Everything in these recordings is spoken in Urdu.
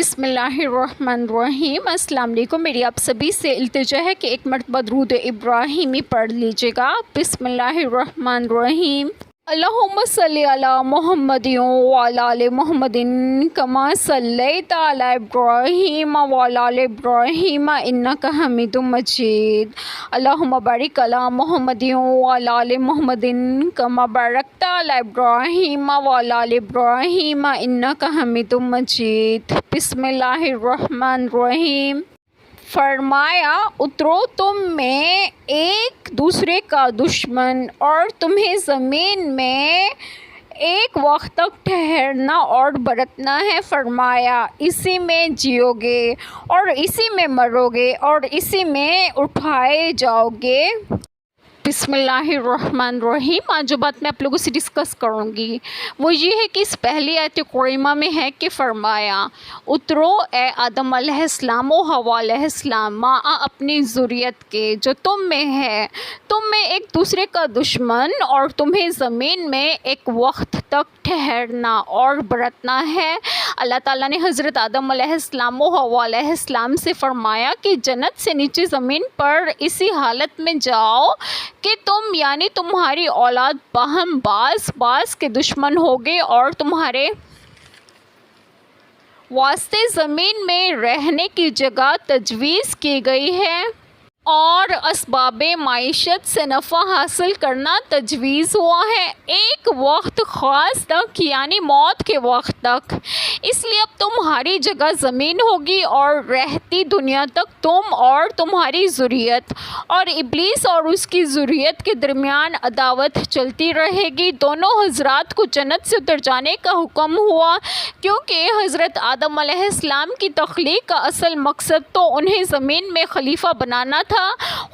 بسم اللہ الرحمن الرحیم۔ السلام علیکم۔ میری آپ سبھی سے التجا ہے کہ ایک مرتبہ درود ابراہیمی پڑھ لیجیے گا۔ بسم اللہ الرحمن الرحیم۔ اللہم صلی علی محمد وعلی آل محمد کما صلیت علی ابراہیم وعلی آل ابراہیم انک حمید مجید۔ اللہم بارک علی محمد وعلی آل محمد کما بارکت علی ابراہیم وعلی آل ابراہیم انک حمید مجید۔ بسم اللہ الرحمن الرحیم۔ فرمایا اترو تم میں ایک دوسرے کا دشمن اور تمہیں زمین میں ایک وقت تک ٹھہرنا اور برتنا ہے۔ فرمایا اسی میں جیو گے اور اسی میں مرو گے اور اسی میں اٹھائے جاؤ گے۔ بسم اللہ الرحمن الرحیم۔ آج جو بات میں آپ لوگوں سے ڈسکس کروں گی وہ یہ ہے کہ اس پہلی آیت کریمہ میں ہے کہ فرمایا اترو اے آدم علیہ السلام و حوا علیہ السلام ماں اپنی ذریت کے جو تم میں ہے، تم میں ایک دوسرے کا دشمن اور تمہیں زمین میں ایک وقت تک ٹھہرنا اور برتنا ہے۔ اللہ تعالیٰ نے حضرت آدم علیہ السلام و حوا علیہ السلام سے فرمایا کہ جنت سے نیچے زمین پر اسی حالت میں جاؤ کہ تم یعنی تمہاری اولاد باہم باز کے دشمن ہوگے اور تمہارے واسطے زمین میں رہنے کی جگہ تجویز کی گئی ہے اور اسباب معیشت سے نفع حاصل کرنا تجویز ہوا ہے ایک وقت خاص تک یعنی موت کے وقت تک۔ اس لیے اب تمہاری جگہ زمین ہوگی اور رہتی دنیا تک تم اور تمہاری ذریت اور ابلیس اور اس کی ذریت کے درمیان عداوت چلتی رہے گی۔ دونوں حضرات کو جنت سے اتر جانے کا حکم ہوا کیونکہ حضرت آدم علیہ السلام کی تخلیق کا اصل مقصد تو انہیں زمین میں خلیفہ بنانا تھا۔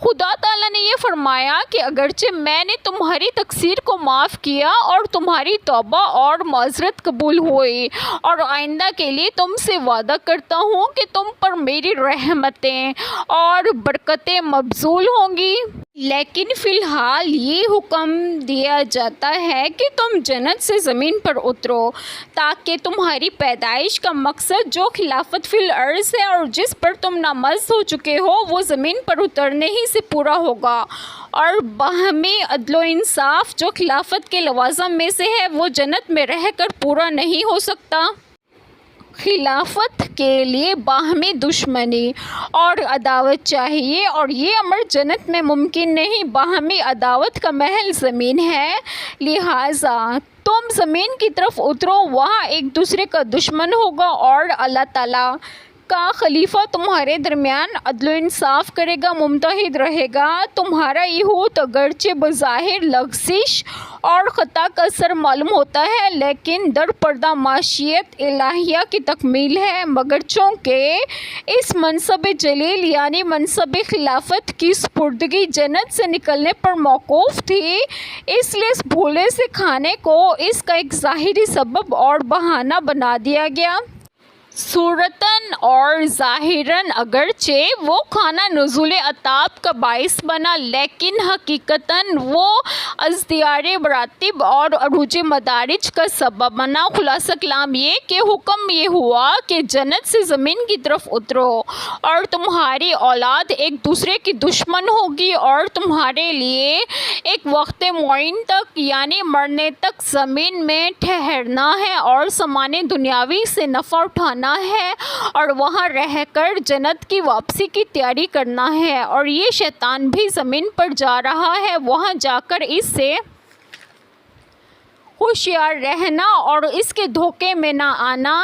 خدا تعالیٰ نے یہ فرمایا کہ اگرچہ میں نے تمہاری تقصیر کو معاف کیا اور تمہاری توبہ اور معذرت قبول ہوئی اور آئندہ کے لیے تم سے وعدہ کرتا ہوں کہ تم پر میری رحمتیں اور برکتیں مبذول ہوں گی، لیکن فی الحال یہ حکم دیا جاتا ہے کہ تم جنت سے زمین پر اترو تاکہ تمہاری پیدائش کا مقصد جو خلافت فی الارض ہے اور جس پر تم نامزد ہو چکے ہو وہ زمین پر اترنے ہی سے پورا ہوگا، اور باہمی عدل و انصاف جو خلافت کے لوازم میں سے ہے وہ جنت میں رہ کر پورا نہیں ہو سکتا۔ خلافت کے لیے باہمی دشمنی اور عداوت چاہیے اور یہ امر جنت میں ممکن نہیں، باہمی عداوت کا محل زمین ہے، لہٰذا تم زمین کی طرف اترو، وہاں ایک دوسرے کا دشمن ہوگا اور اللہ تعالیٰ کا خلیفہ تمہارے درمیان عدل و انصاف کرے گا، ممتحد رہے گا۔ تمہارا یہود اگرچہ بظاہر لغزش اور خطا کا اثر معلوم ہوتا ہے لیکن در پردہ معیشت الہیہ کی تکمیل ہے، مگر چونکہ اس منصب جلیل یعنی منصب خلافت کی سپردگی جنت سے نکلنے پر موقوف تھی، اس لیے اس بھولے سے کھانے کو اس کا ایک ظاہری سبب اور بہانہ بنا دیا گیا۔ صورتاً اور ظاہراً اگرچہ وہ کھانا نزول عذاب کا باعث بنا لیکن حقیقتاً وہ ازدیار مراتب اور عروج مدارج کا سبب بنا۔ خلاصہ کلام یہ کہ حکم یہ ہوا کہ جنت سے زمین کی طرف اترو اور تمہاری اولاد ایک دوسرے کی دشمن ہوگی اور تمہارے لیے ایک وقت معین تک یعنی مرنے تک زمین میں ٹھہرنا ہے اور سامان دنیاوی سے نفع اٹھانا ہے اور وہاں رہ کر جنت کی واپسی کی تیاری کرنا ہے، اور یہ شیطان بھی زمین پر جا رہا ہے، وہاں جا کر اس سے ہوشیار رہنا اور اس کے دھوکے میں نہ آنا،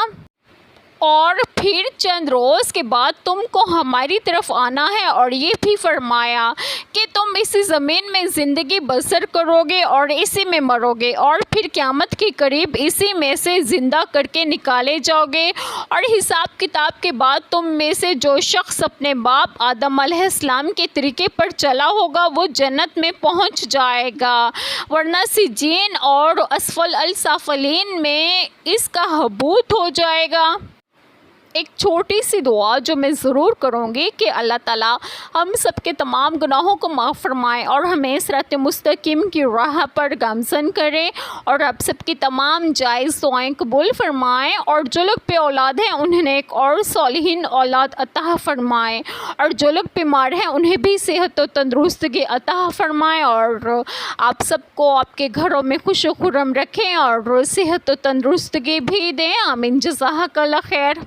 اور پھر چند روز کے بعد تم کو ہماری طرف آنا ہے، اور یہ بھی فرمایا کہ تم اسی زمین میں زندگی بسر کرو گے اور اسی میں مرو گے اور پھر قیامت کے قریب اسی میں سے زندہ کر کے نکالے جاؤ گے، اور حساب کتاب کے بعد تم میں سے جو شخص اپنے باپ آدم علیہ السلام کے طریقے پر چلا ہوگا وہ جنت میں پہنچ جائے گا، ورنہ سجین اور اسفل السافلین میں اس کا حبوط ہو جائے گا۔ ایک چھوٹی سی دعا جو میں ضرور کروں گی کہ اللہ تعالیٰ ہم سب کے تمام گناہوں کو معاف فرمائے اور ہمیں صراط مستقیم کی راہ پر گامزن کرے اور آپ سب کی تمام جائز دعائیں قبول فرمائے، اور جو لوگ بے اولاد ہیں انہیں ایک اور صالحین اولاد عطا فرمائے، اور جو لوگ بیمار ہیں انہیں بھی صحت و تندرستگی عطا فرمائے، اور آپ سب کو آپ کے گھروں میں خوش و خرم رکھیں اور صحت و تندرستگی بھی دیں۔ آمین، جزاک اللہ خیر۔